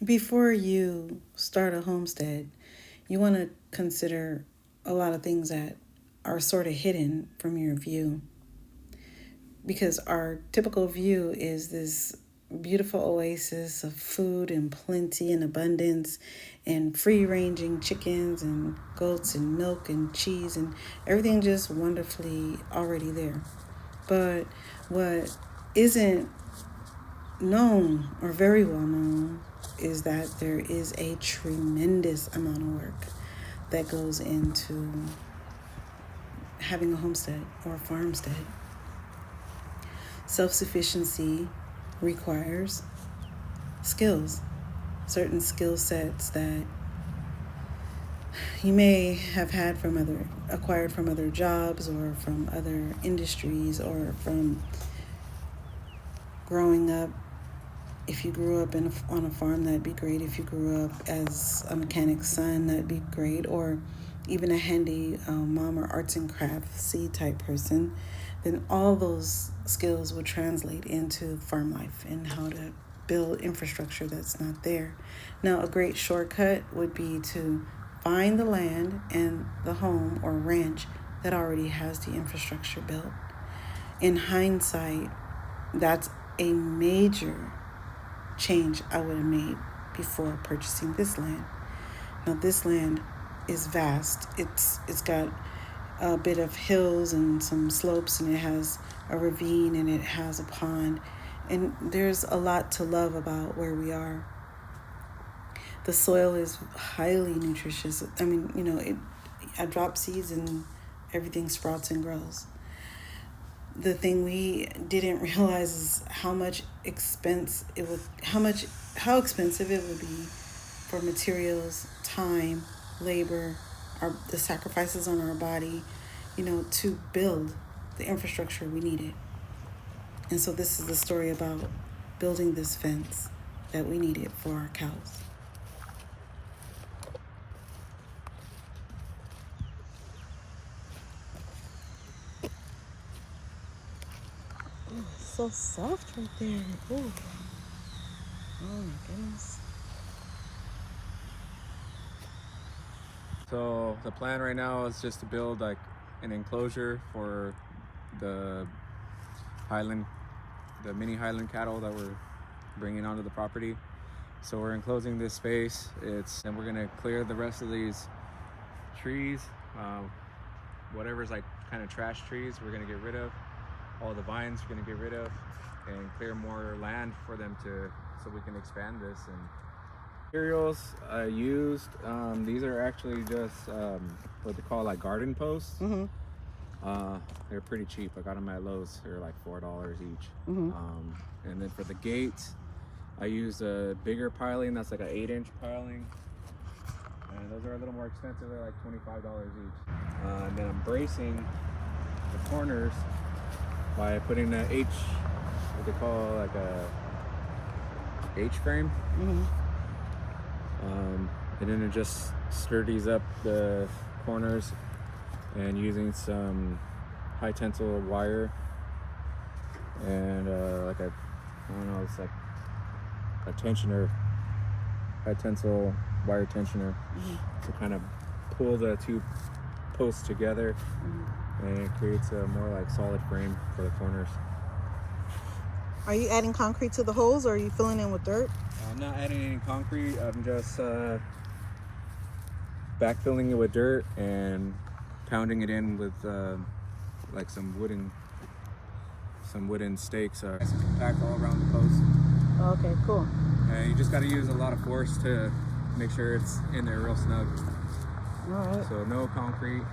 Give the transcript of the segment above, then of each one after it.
Before you start a homestead, you want to consider a lot of things that are sort of hidden from your view, because our typical view is this beautiful oasis of food and plenty and abundance and free ranging chickens and goats and milk and cheese and everything just wonderfully already there. But what isn't known or very well known is that there is a tremendous amount of work that goes into having a homestead or a farmstead. Self-sufficiency requires skills, certain skill sets that you may have had acquired from other jobs or from other industries or from growing up. If you grew up on a farm, that'd be great. If you grew up as a mechanic's son, that'd be great. Or even a handy mom or arts and craftsy type person, then all those skills would translate into farm life and how to build infrastructure that's not there. Now, a great shortcut would be to find the land and the home or ranch that already has the infrastructure built. In hindsight, that's a major change I would have made before purchasing this land. Now, this land is vast. It's got a bit of hills and some slopes, and it has a ravine, and it has a pond, and there's a lot to love about where we are. The soil is highly nutritious. I mean, I drop seeds and everything sprouts and grows. The thing we didn't realize is how expensive it would be for materials, time, labor, the sacrifices on our body, to build the infrastructure we needed. And so this is the story about building this fence that we needed for our cows. Oh, it's so soft right there. Ooh. Oh my goodness. So the plan right now is just to build like an enclosure for the Highland, the mini Highland cattle that we're bringing onto the property. So we're enclosing this space. And we're gonna clear the rest of these trees, whatever's like kind of trash trees, we're gonna get rid of. All the vines we're gonna get rid of, and clear more land for them so we can expand this. And materials I used, these are actually just what they call like garden posts. Mm-hmm. They're pretty cheap. I got them at Lowe's. They're like $4 each. Mm-hmm. And then for the gates, I used a bigger piling. That's like an 8-inch piling, and those are a little more expensive. They're like $25 each. And then I'm bracing the corners by putting a what they call like a H-frame. Mm-hmm. And then it just sturdies up the corners, and using some high tensile wire and it's like a tensioner, high tensile wire tensioner, to kind of pull the two posts together, and it creates a more like solid frame for the corners. Are you adding concrete to the holes, or are you filling in with dirt? I'm not adding any concrete. I'm just backfilling it with dirt and pounding it in with like some wooden stakes. Packed all around the post. Oh, okay, cool. And you just got to use a lot of force to make sure it's in there real snug. All right. So no concrete.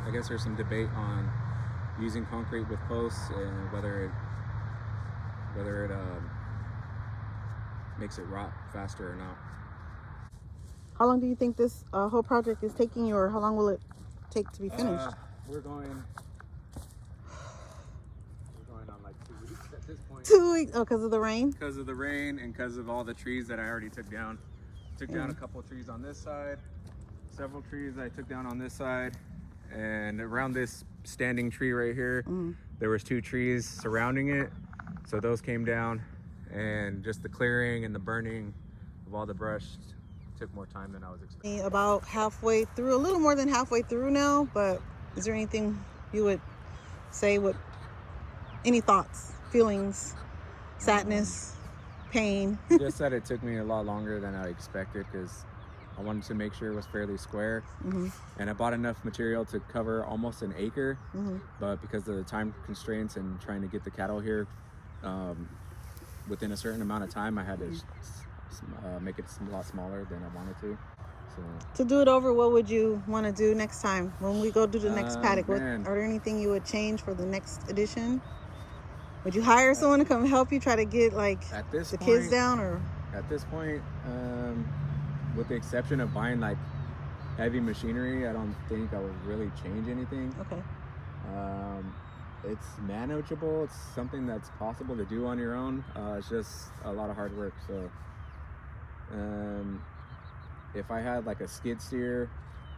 I guess there's some debate on using concrete with posts and whether it makes it rot faster or not. How long do you think this whole project is taking you, or how long will it take to be finished? We're going on like 2 weeks at this point. 2 weeks? Oh, because of the rain? Because of the rain and because of all the trees that I already took down. Took down a couple of trees on this side, several trees I took down on this side, and around this standing tree right here, there was 2 trees surrounding it, so those came down. and just the clearing and the burning of all the brush took more time than I was expecting. About halfway through, a little more than halfway through now, but is there anything you would say, any thoughts, feelings, sadness, pain? Just that it took me a lot longer than I expected because I wanted to make sure it was fairly square. And I bought enough material to cover almost an acre, but because of the time constraints and trying to get the cattle here within a certain amount of time, I had to make it a lot smaller than I wanted to. So, to do it over, what would you want to do next time when we go do the next paddock? Are there anything you would change for the next edition? Would you hire someone to come help you try to get the kids down? Or at this point, with the exception of buying like heavy machinery, I don't think I would really change anything. Okay. It's manageable. It's something that's possible to do on your own. It's just a lot of hard work. So if I had like a skid steer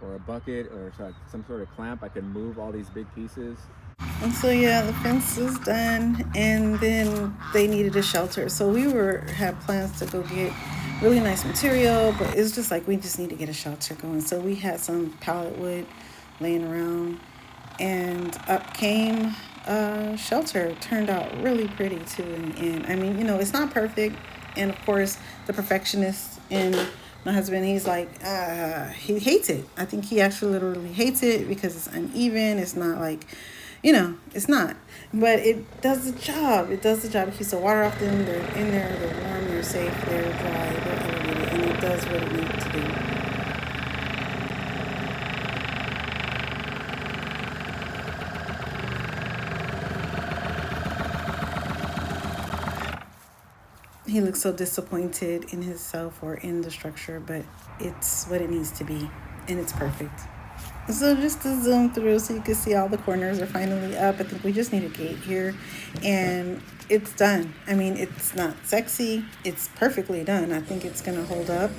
or a bucket or some sort of clamp, I could move all these big pieces. And so yeah, the fence is done, and then they needed a shelter. So we had plans to go get really nice material, but it's just like we just need to get a shelter going. So we had some pallet wood laying around, and up came a shelter. It turned out really pretty too. And I mean, it's not perfect, and of course the perfectionist in my husband, he's like, he hates it. I think he actually literally hates it because it's uneven. It's not like, it's not. But it does the job. It does the job. It keeps the water off them. They're in there. They're warm. They're safe. They're dry. They're elevated. And it does what it needs to do. He looks so disappointed in himself or in the structure, but it's what it needs to be, and it's perfect. So just to zoom through so you can see all the corners are finally up. I think we just need a gate here, and it's done. I mean, it's not sexy. It's perfectly done. I think it's going to hold up,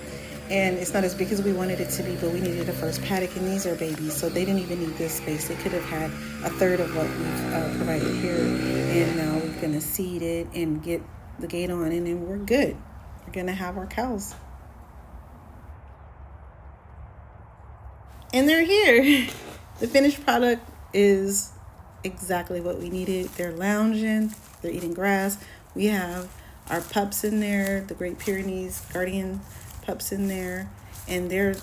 and it's not as big as we wanted it to be, but we needed a first paddock, and these are babies, so they didn't even need this space. They could have had a third of what we've provided here, and now we're going to seed it and get the gate on, and then we're good. We're gonna have our cows, and they're here. The finished product is exactly what we needed. They're lounging, they're eating grass. We have our pups in there, the Great Pyrenees Guardian pups in there, and they're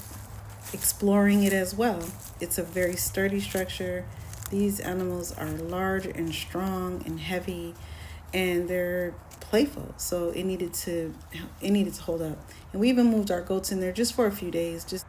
exploring it as well. It's a very sturdy structure. These animals are large and strong and heavy, and they're playful, so it needed to hold up. And we even moved our goats in there just for a few days, just